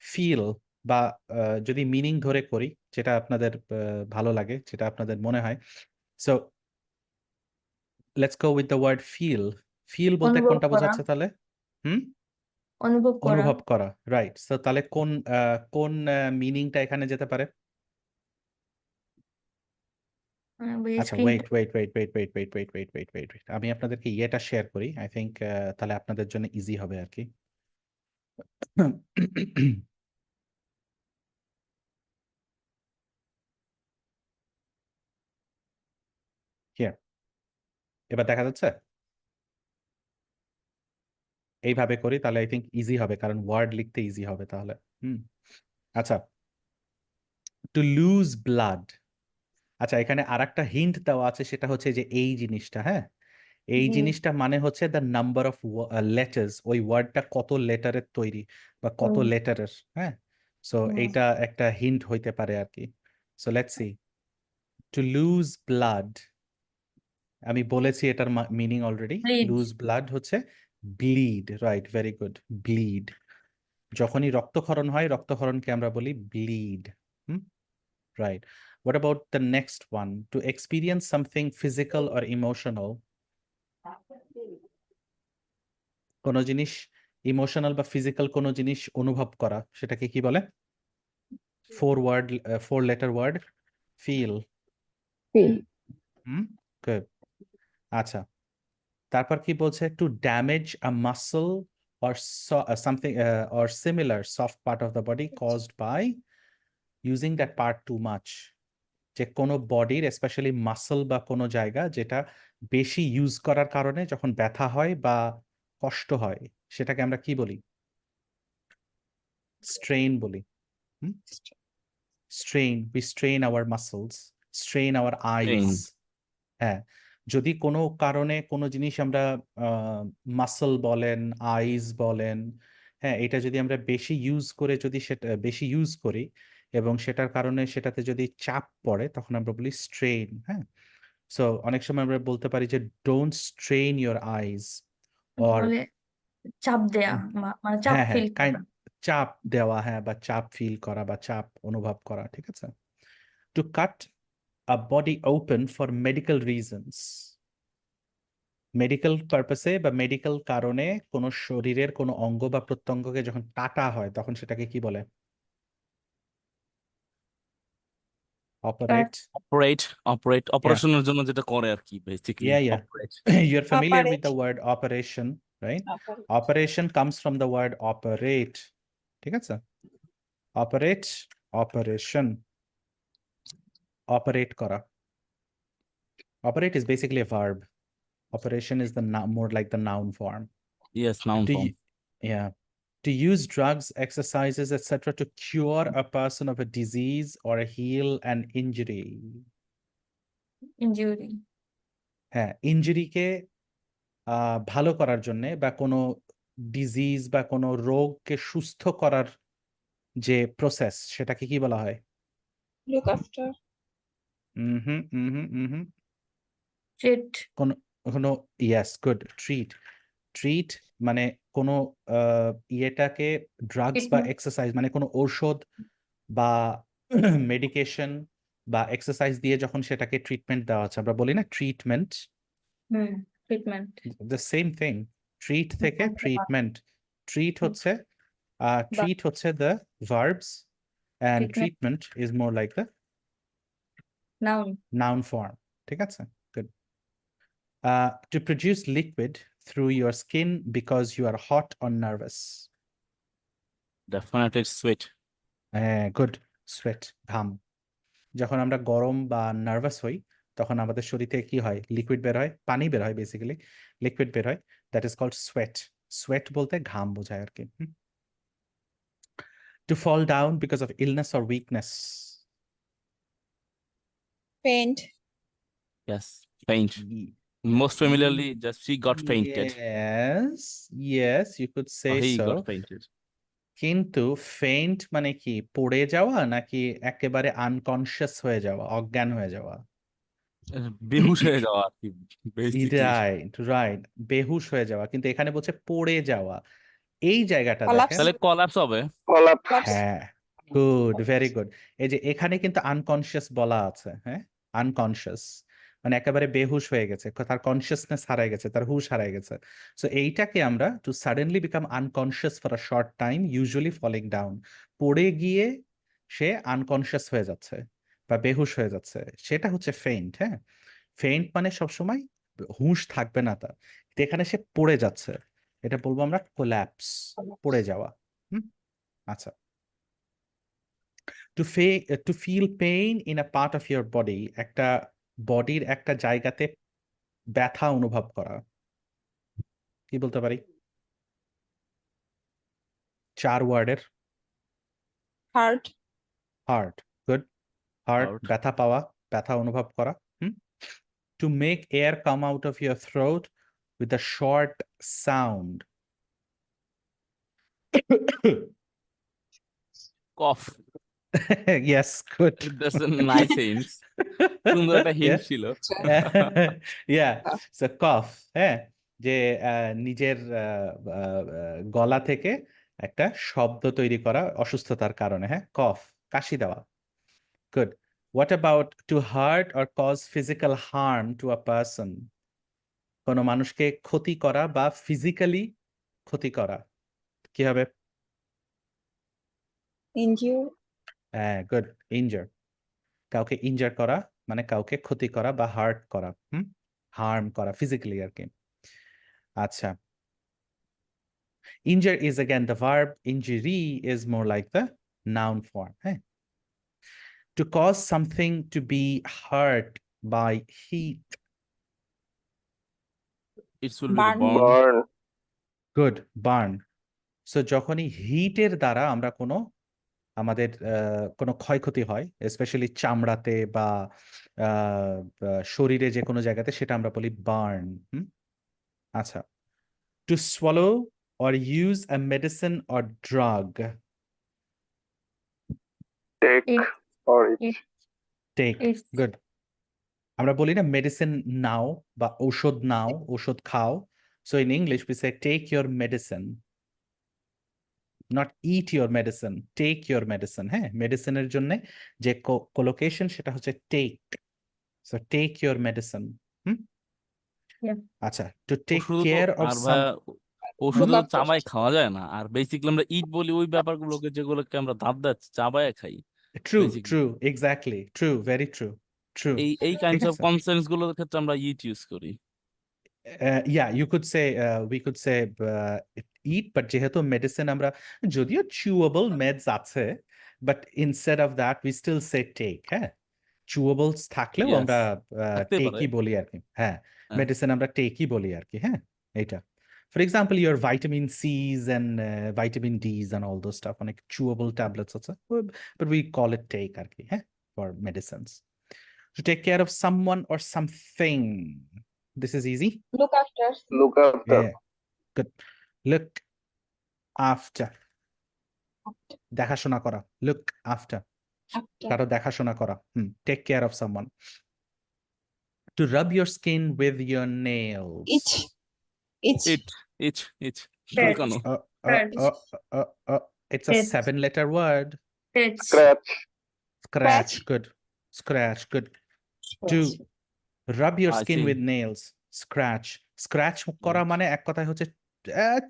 feel, বা যদি মিনিং ধরে করি, যেটা আপনাদের ভালো লাগে, যেটা আপনাদের মনে হয়। So let's go with the word feel. Feel বলতে অনুভব কোনটা করা, বোঝাচ্ছে তাহলে? হুম অনুভব করা। অনুভব করা, রাইট। সো তাহলে কোন মিনিংটা এখানে যেতে পারে? আচ্ছা, স্ক্রিনটা ওয়েট। আমি আপনাদেরকে ইয়েটা শেয়ার করি, আই থিংক তাহলে আপনাদের জন্য ইজি হবে আর কি। Here, এবার দেখা যাচ্ছে? এইভাবে করি তাহলে আই থিংক ইজি হবে, কারণ ওয়ার্ড লিখতে ইজি হবে তাহলে। আচ্ছা, টু লুজ ব্লাড। আচ্ছা, এখানে আরেকটা হিন্ট দেওয়া আছে, সেটা হচ্ছে যে এই জিনিসটা, হ্যাঁ, এই জি জিনিসটা মানে হচ্ছে দ্য নাম্বার অফ লেটার্স, ওই ওয়ার্ডটা কত লেটারের তৈরি বা কত হুম, লেটারের, হ্যাঁ। So hmm. এইটা একটা হিন্ট হইতে পারে আর কি। So let's see, to lose blood, আমি বলেছি এটার meaning already. Bleed, lose blood হচ্ছে bleed, right, very good, bleed. যখনই রক্তক্ষরণ হয়, রক্তক্ষরণকে আমরা বলি bleed. Right. What about the next one? To experience something physical or emotional. কোনো জিনিস ইমোশনাল বা ফিজিক্যাল কোনো জিনিস অনুভব করা, সেটাকে কি বলে? Four letter word, fill. Good. আচ্ছা, তারপর কি বলছে? To damage a muscle or something or similar soft part of the body caused by using that part too much. যে কোনো বডির স্পেশালি মাসল বা কোনো জায়গা যেটা বেশি ইউজ করার কারণে যখন ব্যথা হয় বা কষ্ট হয়, সেটাকে আমরা কি বলি? স্ট্রেইন বলি। we strain our muscles, strain our eyes. হ্যাঁ, যদি কোনো কারণে কোনো জিনিস আমরা মাসল বলেন, আইজ বলেন, হ্যাঁ, এটা যদি আমরা বেশি ইউজ করে, যদি সেটা বেশি ইউজ করি এবং সেটার কারণে সেটাতে যদি চাপ পড়ে, তখন আমরা বলি স্ট্রেইন, হ্যাঁ। সো অনেক সময় আমরা বলতে পারি যে don't strain your eyes, or বলে চাপ দেয়া, মানে চাপ হ্যাঁ ফিল করা। চাপ দেওয়া, হ্যাঁ, বা চাপ ফিল করা বা চাপ অনুভব করা, ঠিক আছে। Two cut a body open for medical reasons. Medical পারপাসে বা মেডিকেল কারণে কোনো শরীরের কোনো অঙ্গ বা প্রত্যঙ্গকে যখন কাটা হয়, তখন সেটাকে কি বলে? অপারেট। অপারেট Yeah, অপারেশনের জন্য যেটা করে আর কি, basically yeah. Operate. You're familiar with operate, the word operation, right? Operate. Operation comes from the word operate, ঠিক আছে? অপারেট, অপারেশন, অপারেট করা। Operate is basically a verb. Operation is the more like the noun form. Yes, noun To form. yeah, to use drugs, exercises, etc. to cure a person of a disease or heal an injury. Injury, হ্যাঁ, ইনজুরিকে ভালো করার জন্য বা কোনো disease বা কোনো রোগকে সুস্থ করার যে প্রসেস, সেটাকে কি বলা হয়? লুক আফটার, হুম হুম ট্রিট, কোনো কোনো ইয়েস, গুড, ট্রিট মানে কোনো ইয়েটাকে, ড্রাগস বা ট্রিটমেন্ট, এক্সারসাইজ মানে কোনো ঔষধ বা মেডিকেশন বা এক্সারসাইজ দিয়ে যখন সেটাকে ট্রিটমেন্ট দেওয়া হচ্ছে, আমরা বলি না treatment, treatment the same thing. Treat থেকে ট্রিটমেন্ট। ট্রিট হচ্ছে the verbs and Treatment. treatment is more like the noun noun form. ঠিক আছে? Good. To produce liquid through your skin because you are hot or nervous. Definitely sweat. Good. Sweat, ঘাম। যখন আমরা গরম বা nervous হই তখন আমাদের শরীর থেকে কি হয়? লিকুইড বের হয়, পানি বের হয়, বেসিক্যালি লিকুইড বের হয়, that is called sweat. Sweat বলতে ঘাম বোঝায় আর কি। To fall down because of illness or weakness. Faint. Yes, faint. Most familiarly, just she got fainted. Yes, you could Or say he so. got fainted. কিন্তু faint মানে কি? পড়ে যাওয়া নাকি একেবারে আনকনশিয়াস হয়ে যাওয়া, অজ্ঞান হয়ে যাওয়া? বেহুশ হয়ে যাওয়া আর কি বেসিকলি। রাইট, রাইট, বেহুশ হয়ে যাওয়া, কিন্তু এখানে বলছে পড়ে যাওয়া। এই জায়গাটা Collapse. দেখেন। তাহলে কলাপস হবে। Collapse. হ্যাঁ, গুড, ভেরি গুড। এই যে এখানে কিন্তু আনকনশিয়াস বলা আছে, হ্যাঁ, আনকনশিয়াস মানে একেবারে বেহুশ হয়ে গেছে, তার কনসিয়াসনেস হারায় গেছে, তার হুশ হারায় গেছে। সো এইটাকে আমরা to suddenly become unconscious for a short time, usually falling down, পড়ে গিয়ে সে আনকনশিয়াস হয়ে যাচ্ছে বা বেহুশ হয়ে যাচ্ছে, সেটা হচ্ছে ফেইন্ট। হ্যাঁ, ফেইন্ট মানে সবসময় হুঁশ থাকবে না তার, কিন্তু এখানে সে পড়ে যাচ্ছে, এটা বলবো আমরা কোল্যাপস, পড়ে যাওয়া। আচ্ছা। To feel pain in a part of your body, একটা বডির একটা জায়গাতে ব্যথা অনুভব করা, কি বলতে পারি? 4 ওয়ার্ডের। Heart. Heart, good. Heart, Out. ব্যথা পাওয়া, ব্যথা অনুভব করা। To make air come out of your throat with a short sound. Cough. Yes, good. That's a nice hint. সুন্দর একটা হিন্ট ছিল। Yeah, so cough, হ্যাঁ, যে নিজের গলা থেকে একটা শব্দ তৈরি করা অসুস্থতার কারণে, হ্যাঁ, কফ, কাশি দেওয়া। Good. What about to hurt or cause physical harm to a person? কোনো মানুষকে ক্ষতি করা বা ফিজিক্যালি ক্ষতি করা, কি হবে? Injure. হ্যাঁ, গুড, ইনজার। কাউকে ইনজার করা মানে কাউকে ক্ষতি করা বা হার্ট করা, হার্ম করা ফিজিক্যালি আর কি। আচ্ছা, injure is again the verb, injury is more like the noun form. Hey, to cause something to be hurt by heat. It will be the Burn. burn. Good, burn. So যখনই হিটের দ্বারা আমরা আমাদের কোনো ক্ষয়ক্ষতি হয়, specially চামড়াতে বা শরীরে যে কোনো জায়গাতে, সেটা আমরা বলি বার্ন। আচ্ছা, to swallow or use a medicine or drug. Take It- or Take, It's good. আমরা বলি না মেডিসিন নাও বা ঔষধ নাও, ঔষধ খাও। So in English we say take your medicine, not eat your medicine, take your medicine. হ্যাঁ, মেডিসিনের জন্য যে কোলোকেশন সেটা হচ্ছে take. So take your medicine. Yeah. আচ্ছা, to take ওষুধ তো care of আর some. ওষুধ Look up চাবাই first. খাওয়া যায় না, আর বেসিক্যালি আমরা ইট বলি ওই ব্যাপারগুলোকে যেগুলোকে আমরা দাঁত দাঁত চাবায় খাই। True, basically. true, exactly, true, very true, true. এই কাইন্ডস ঠিক অফ আছে। কনসেন্টস গুলোর ক্ষেত্রে আমরা ইট ইউজ করি। Yeah, you could say, we could say eat, but যেহেতু মেডিসিন আমরা, যদিও chewable meds আছে, but instead of that we still say take. হ্যাঁ, chewables থাকলেও Yes, আমরা থাকতে take পারে। ই বলি আর কি। হ্যাঁ, হ্যাঁ। মেডিসিন আমরা take ই বলি আর কি। হ্যাঁ, এইটা। For example, your vitamin C's and vitamin D's and all those stuff, অনেক chewable tablets আছে, but we call it take আর কি, হ্যাঁ, for medicines. To take care of someone or something. This is easy. Look after. look after. Yeah, good. Look after. দেখাশোনা করা, look after. After. কারো দেখাশোনা করা, take care of someone. To rub your skin with your nails. Itch. Itch. It Touch. ঢুকানো। It's a Touch. 7-letter word. touch. Scratch. Scratch, good. Scratch. Good. To rub your I skin see. with nails. Scratch. Scratch করা Scratch. মানে এক কথায় হচ্ছে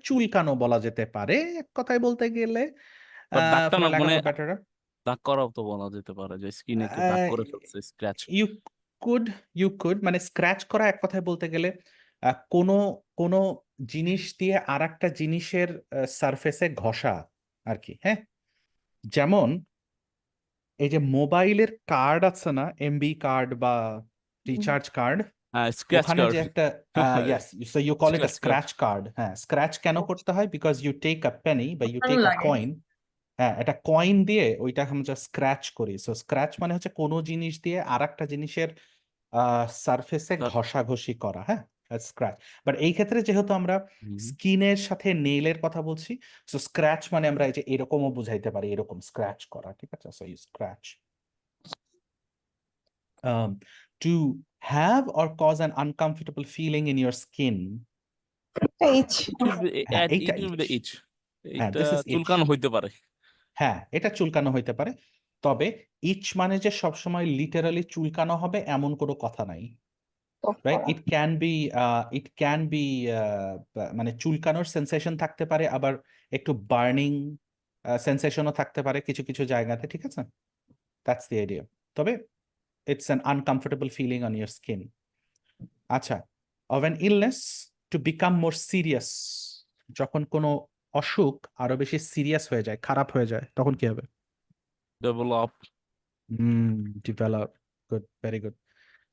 চুলকানো বলা যেতে পারে এক কথায় বলতে গেলে বাট for দাগটা a না lack মানে of a better term. দাগ করাও তো বলা যেতে পারে যে স্কিনে কেউ দাগ করে ফেলছে স্ক্র্যাচ। You could মানে স্ক্র্যাচ করা এক কথায় বলতে গেলে কোনো কোনো জিনিস দিয়ে আর একটা জিনিসের সারফেসে ঘষা আর কি, হ্যাঁ। যেমন এই যে মোবাইলের কার্ড আছে না, এমবি কার্ড বা রিচার্জ কার্ড, হ্যাঁ স্ক্র্যাচ ওখানে কার্ড। যে একটা yes, so you call it a Scratch card. scratch card. হ্যাঁ, স্ক্র্যাচ কেন করতে হয়? Because you take a penny বা you ভালো take a লাগে। coin, হ্যাঁ, এটা কয়েন দিয়ে ওইটা আমরা স্ক্র্যাচ করি। সো স্ক্র্যাচ মানে হচ্ছে কোনো জিনিস দিয়ে আর একটা জিনিসের সারফেসে Sir. ঘষাঘষি করা, হ্যাঁ, স্ক্র্যাচ। বাট এই ক্ষেত্রে যেহেতু আমরা হুম। স্কিনের সাথে নেইলের কথা বলছি, সো স্ক্র্যাচ মানে আমরা এই যে এরকমও বুঝাইতে পারি, এরকম স্ক্র্যাচ করা, ঠিক আছে? So you scratch. To have or cause an uncomfortable feeling in your skin. H It will be হ্যাঁ, add এইটা it will be the itch. হ্যাঁ, এটা this is itch. চুলকানো হইতে পারে। হ্যাঁ, এটা চুলকানো হইতে পারে, তবে ইচ মানে যে সবসময় লিটারালি চুলকানো হবে এমন কোনো কথা নাই, রাইট? ইট ক্যান বি মানে চুলকানোর সেন্সেশন থাকতে পারে, আবার একটু বার্নিং সেন্সেশনও থাকতে পারে কিছু কিছু জায়গাতে, ঠিক আছে? That's the idea. তবে it's an uncomfortable feeling on your skin. আচ্ছা, of an illness to become more serious, যখন কোনো অসুখ আরো বেশি সিরিয়াস হয়ে যায়, খারাপ হয়ে যায়, তখন কি হবে? Develop. Develop. Good, very good.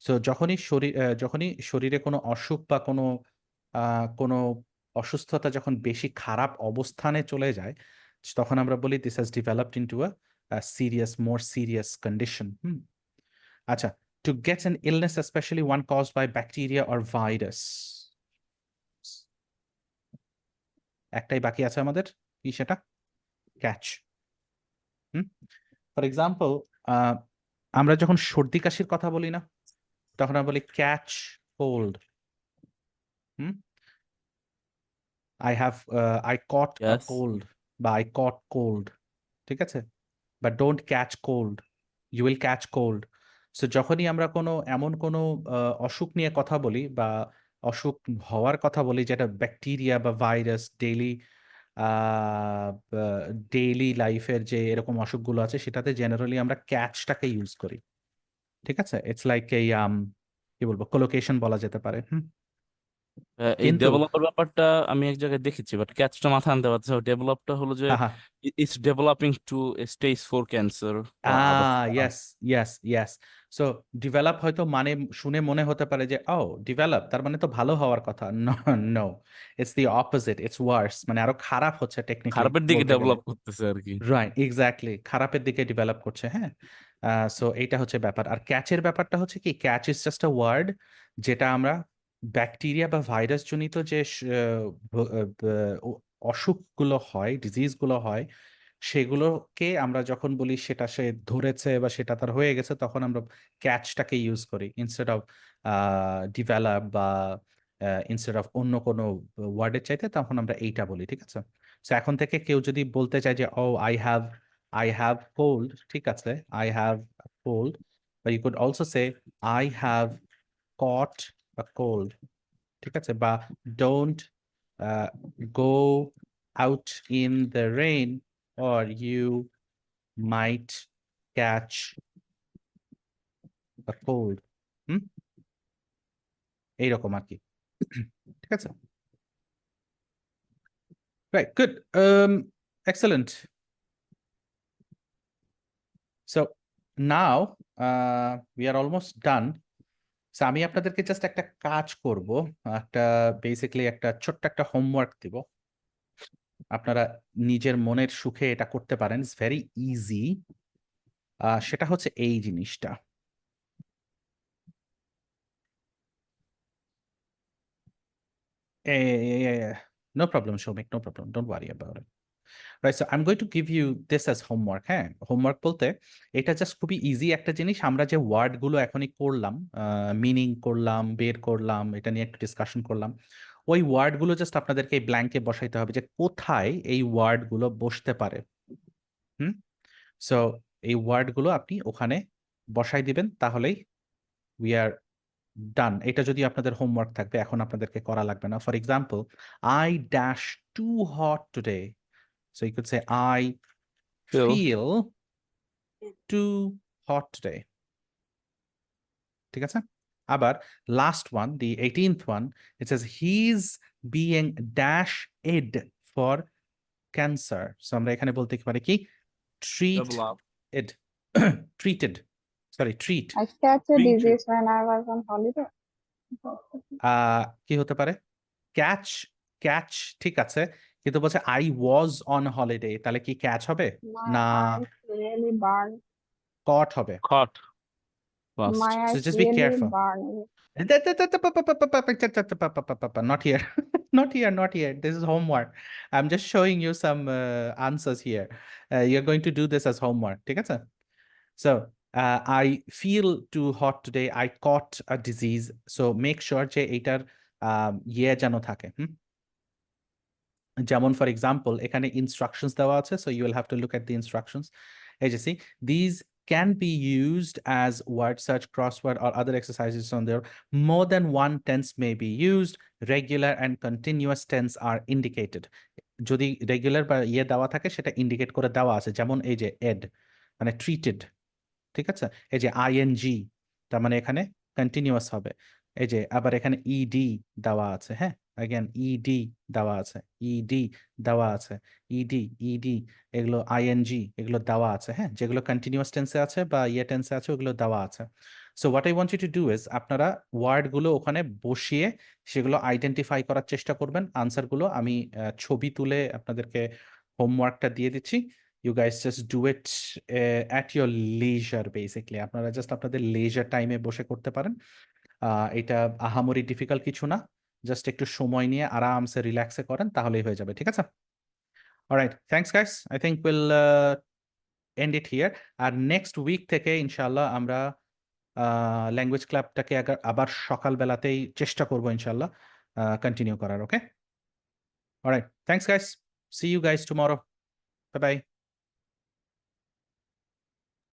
So যখনই শরীরে কোনো অসুখ বা কোনো অসুস্থতা যখন বেশি খারাপ অবস্থানে চলে যায়, তখন আমরা বলি this has developed into a serious, more serious condition. আচ্ছা, to get an illness specially one caused by bacteria or virus. একটাই বাকি আছে আমাদের, কি সেটা? ক্যাচ। ফর এক্সাম্পল, আমরা যখন সর্দি কাশির কথা বলি না, তখন আমরা বলি catch cold. I caught a Yes. cold বা I caught cold, ঠিক আছে? But don't catch cold, you will catch cold. So যখনই আমরা এমন কোনো অসুখ নিয়ে কথা বলি বা অসুখ হওয়ার কথা বলি, যেটা ব্যাকটেরিয়া বা ভাইরাস ডেইলি লাইফের যে এরকম অসুখগুলো আছে, সেটাতে জেনারেলি আমরা ক্যাচটাকে ইউজ করি, ঠিক আছে? ইটস লাইক এই কি বলবো, কোলোকেশন বলা যেতে পারে। এই কিন্তু ডেভেলপের ব্যাপারটা আমি এক জায়গায় দেখেছি, বাট ক্যাচটা মাথা আনতে পারছি না। ডেভেলপটা হলো যে হ্যাঁ, হ্যাঁ, it's developing to stage 4 cancer or other yes. So develop হয়তো মানে শুনে মনে হতে পারে যে develop তার মানে তো ভালো হওয়ার কথা। No, it's the opposite, it's worse, মানে আরো খারাপ হচ্ছে টেকনিক্যালি খারাপের দিকে বলতে গেলে। ডেভেলপ করতেছে আর কি। রাইট, এক্স্যাক্টলি, খারাপের দিকে ডেভেলপ করছে, হ্যাঁ। সো এইটা হচ্ছে ব্যাপার। আর ক্যাচের ব্যাপারটা হচ্ছে কি, catch is just a word, যেটা আমরা ব্যাকটেরিয়া বা ভাইরাস জনিত যে অসুখগুলো হয়, ডিজিজগুলো হয়, সেগুলোকে আমরা যখন বলি সেটা সে ধরেছে বা সেটা তার হয়ে গেছে, তখন আমরা ক্যাচটাকে ইউজ করি ইনস্টেড অফ ডেভেলপ বা ইনস্টেড অফ অন্য কোনো ওয়ার্ডের চাইতে, তখন আমরা এইটা বলি, ঠিক আছে? সো এখন থেকে কেউ যদি বলতে চায় যে I have cold, ঠিক আছে, I have a cold, but you could also say I have caught a cold, ঠিক আছে? বা don't go out in the rain or you might catch a cold. এইরকম আর কি, ঠিক আছে? Right, good. Excellent. So now we are almost done. So আমি আপনাদেরকে just একটা কাজ করব, বেসিক্যালি একটা ছোট্ট একটা হোমওয়ার্ক দিব। আপনারা নিজের মনের সুখে এটা করতে পারেন, ইটস ভেরি ইজি। সেটা হচ্ছে এই জিনিসটা। No problem, Shomik, no problem. Don't worry about it. Right, so I'm going to give you this as homework. হ্যাঁ, হোমওয়ার্ক বলতে এটা জাস্ট খুবই ইজি একটা জিনিস। আমরা যে ওয়ার্ডগুলো এখনই করলাম, মিনিং করলাম, বের করলাম, এটা নিয়ে একটু ডিসকাশন করলাম, ওই ওয়ার্ডগুলো জাস্ট আপনাদেরকে এই ব্ল্যাঙ্কে বসাইতে হবে যে কোথায় এই ওয়ার্ডগুলো বসতে পারে। সো এই ওয়ার্ডগুলো আপনি ওখানে বসাই দিবেন, তাহলেই উই আর ডান। এটা যদি আপনাদের হোমওয়ার্ক থাকবে, এখন আপনাদেরকে করা লাগবে না। For example, I dash too hot today. So you could say I Feel. feel too hot today. ঠিক আছে? আবার last one, the 18th one, it says he's being dash-ed for cancer. So আমরা এখানে বলতে পারি কি? Double up. Treat-ed. Treated. Sorry, treat. I catch a Being treat. disease when I was on holiday. কি হতে পারে? ক্যাচ ঠিক আছে, কিন্তু বলছে I was on holiday, তাহলে কি ক্যাচ হবে? My না, eyes really burn. কট হবে। Caught. Lost. My So eyes just be really careful. burn. Not here. Not here, not here. This is homework. I'm just showing you some answers here. You're going to do this as homework. ঠিক আছে? So, I feel too hot today. I caught a disease. So make sure যে এটার যেন থাকে। যেমন for example এখানে instructions দেওয়া আছে, so you will have to look at the instructions. এই যে see, these can be used as word search, crossword, or other exercises on there. More than one tense may be used. Regular and continuous tense are indicated. যদি regular বা দেওয়া থাকে সেটা indicate করে দেওয়া আছে, যেমন এই যে এড মানে ট্রিটেড, ঠিক আছে? এই যে আইএনজি, তার মানে এখানে কন্টিনিউয়াস হবে। এই যে আবার এখানে ইডি দেওয়া আছে, হ্যাঁ, again ইডি দেওয়া আছে, ইডি দেওয়া আছে, ইডি এগুলো আইএনজি এগুলো দেওয়া আছে, হ্যাঁ, যেগুলো কন্টিনিউয়াস টেন্সে আছে বা টেন্সে আছে ওগুলো দেওয়া আছে। So what I want you to do is, আপনারা ওয়ার্ডগুলো ওখানে বসিয়ে সেগুলো আইডেন্টিফাই করার চেষ্টা করবেন। আনসারগুলো আমি ছবি তুলে আপনাদেরকে হোমওয়ার্কটা দিয়ে দিচ্ছি। You guys just do it at your leisure basically. আপনারা জাস্ট আপনাদের leisure টাইমে বসে করতে পারেন। এটা আহামরি ডিফিকাল্ট কিছু না, জাস্ট একটু সময় নিয়ে আরামসে রিল্যাক্সে করেন, তাহলেই হয়ে যাবে। ঠিক আছে? Alright, thanks guys. I think will end it here. আর নেক্সট উইক থেকে ইনশাআল্লাহ আমরা ল্যাঙ্গুয়েজ ক্লাবটাকে আবার সকালবেলাতেই চেষ্টা করবো ইনশাআল্লাহ কন্টিনিউ করার। Okay, alright, thanks guys, see you guys tomorrow, bye by.